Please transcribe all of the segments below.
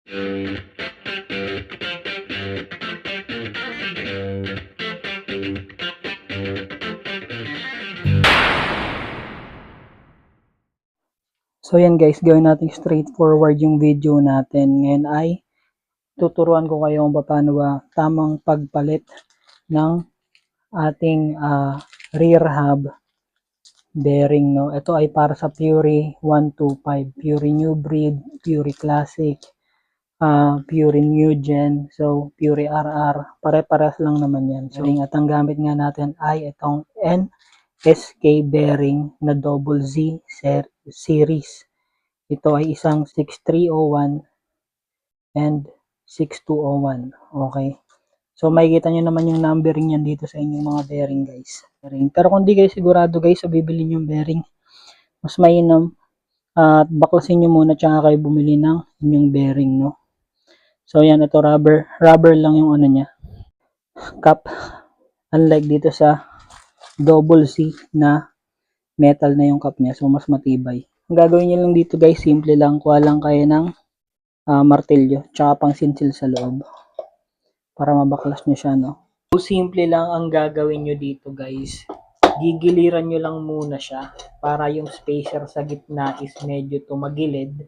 So yan guys, gawin natin straightforward yung video natin. Ngayon ay tuturuan ko kayo kung paano ba tamang pagpalit ng ating rear hub bearing. No? Ito ay para sa Fury 125, Fury New Breed, Fury Classic, Fury New Gen, so Fury RR, pare-pares lang naman yan. So, at ang gamit nga natin ay itong NSK bearing na double Z series. Ito ay isang 6301 and 6201. Okay. So makikita nyo naman yung numbering yan dito sa inyong mga bearing guys. Pero kung di kayo sigurado guys sa bibili yung bearing, mas mainam at baklasin nyo muna tsaka kayo bumili ng inyong bearing, no. So yan, ito rubber lang yung ano niya, cap, unlike dito sa double C na metal na yung cap niya, so mas matibay. Ang gagawin nyo lang dito guys, simple lang, kuha lang kayo ng martilyo tsaka pang sinsil sa loob para mabaklas nyo siya, no. So simple lang ang gagawin nyo dito guys, gigiliran nyo lang muna siya para yung spacer sa gitna is medyo tumagilid,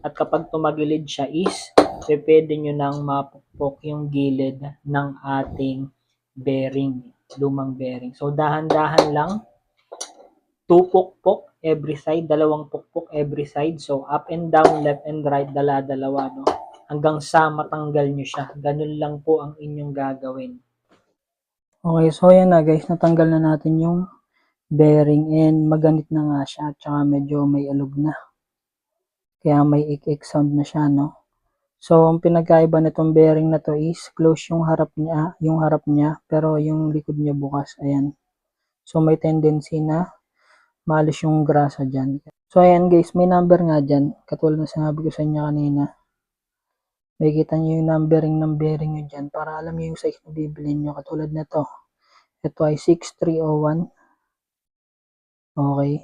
at kapag tumagilid siya is pwede nyo nang mapukpok yung gilid ng ating bearing, lumang bearing. So dahan-dahan lang, 2 pukpok every side, 2 pukpok every side. So up and down, left and right, dala-dalawa, no, hanggang sa matanggal nyo siya. Ganun lang po ang inyong gagawin. Okay, so yan na guys, natanggal na natin yung bearing and maganit na nga siya, tsaka medyo may alog na. Kaya may ik-ik sound na siya, no. So ang pinagkaiba nitong bearing na to is close yung harap niya, pero yung likod niya bukas. Ayan. So may tendency na maalis yung grasa dyan. So ayan guys, may number nga dyan. Katulad na sinabi ko sa inyo kanina. Makikita nyo yung numbering ng bearing nyo dyan para alam nyo yung size na bibilin nyo. Katulad na to. Ito ay 6301. Okay.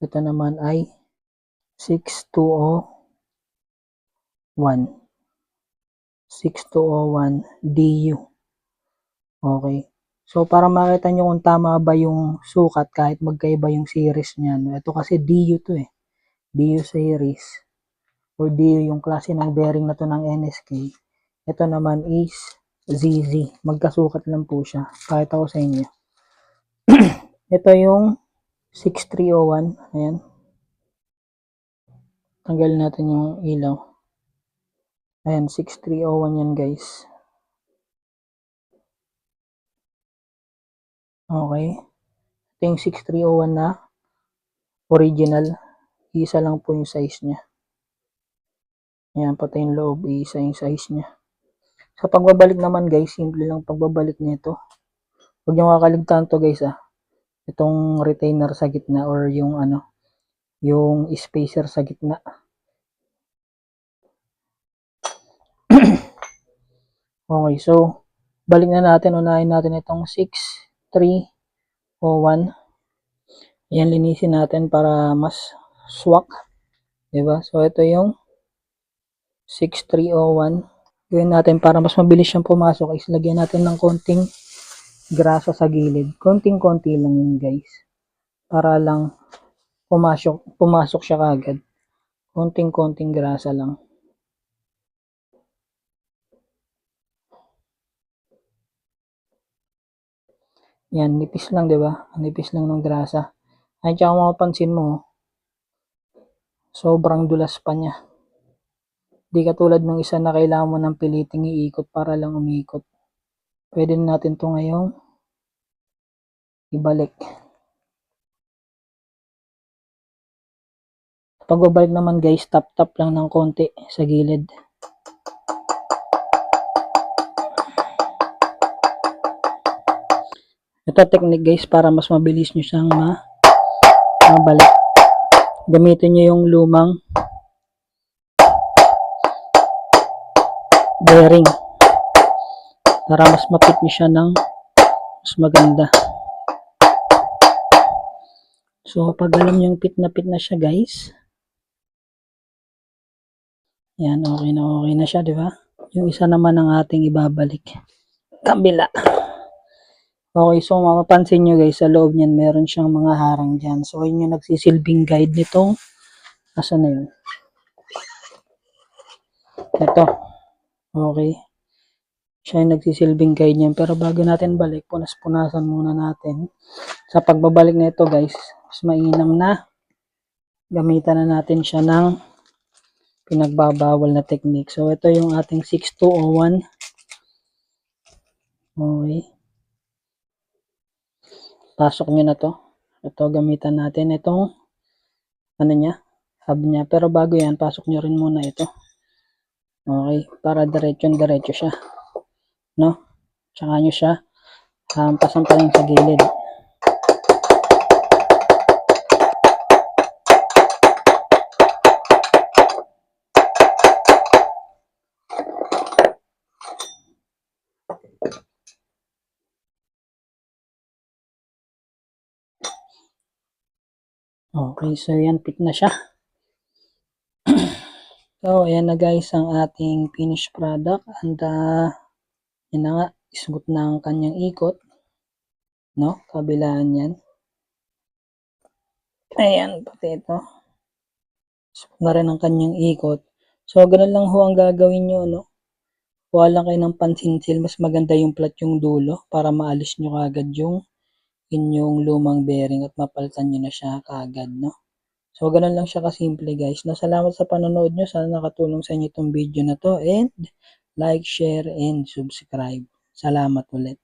Ito naman ay 6201. 6201 DU. Okay. So para makita nyo kung tama ba yung sukat kahit magkaiba yung series niya. No? Ito kasi DU to eh. DU series. Or DU yung klase ng bearing na to ng NSK. Ito naman is ZZ. Magkasukat lang po siya. Pakita ko sa inyo. Ito yung 6301. Ayan. Tanggalin natin yung ilaw. Ayan, 6301 yan guys. Okay. Ito yung 6301 na original. Isa lang po yung size niya. Ayan, pati yung loob, isa yung size niya. Sa pagbabalik naman guys, simple lang pagbabalik nito. Huwag nyo kakaligtaan to guys Itong retainer sa gitna or yung yung spacer sa gitna. Okay, so balik na natin, unahin natin itong 6301. Ayan, linisin natin para mas swak. Diba? So ito yung 6301. Gawin natin para mas mabilis siyang pumasok is lagyan natin ng konting grasa sa gilid. Konting-konti lang yun guys. Para lang pumasok siya kagad. Konting-konting grasa lang. Yan, nipis lang, 'di ba? Nipis lang ng grasa. Ay, tsaka mapapansin mo, sobrang dulas pa niya. Di katulad ng isa na kailangan mo ng piliting iikot para lang umikot. Pwede natin 'to ngayong ibalik. Pagbabalik naman guys, tap-tap lang ng konti sa gilid. Ito technique guys para mas mabilis nyo siyang mabalik. Gamitin nyo yung lumang bearing para mas mapit nyo siya ng mas maganda. So pag alam nyo yung pit na siya guys, Yan, okay na siya, di ba? Yung isa naman ang ating ibabalik. Kabila. Okay, so mapapansin nyo guys, sa loob niyan meron siyang mga harang dyan. So, yun yung nagsisilbing guide nitong, asa na yun? Ito. Okay. Siya yung nagsisilbing guide niyan. Pero bago natin balik, punas-punasan muna natin. Sa pagbabalik na ito guys, mas mainam na gamitan na natin siya ng pinagbabawal na technique. So, ito yung ating 6201. Okay. Pasok nyo na to. Ito, gamitan natin itong ano niya, hub niya. Pero bago yan, pasok nyo rin muna ito. Okay, para diretso siya. No? Tsaka nyo siya pasampaling sa gilid. Okay, so yan, fit na siya. So, ayan na guys ang ating finished product. And, yun na nga, smooth na ang kanyang ikot. No? Kabilaan yan. Ayan, pati ito. Smooth na rin ang kanyang ikot. So, ganun lang ho ang gagawin nyo, no? Kuha lang kayo ng pansinsil. Mas maganda yung flat yung dulo para maalis nyo kagad yung inyong lumang bearing at mapalitan nyo na siya kagad, no? So, ganun lang siya kasimple guys. Salamat sa panonood nyo. Sana nakatulong sa inyo itong video na to. And like, share, and subscribe. Salamat ulit.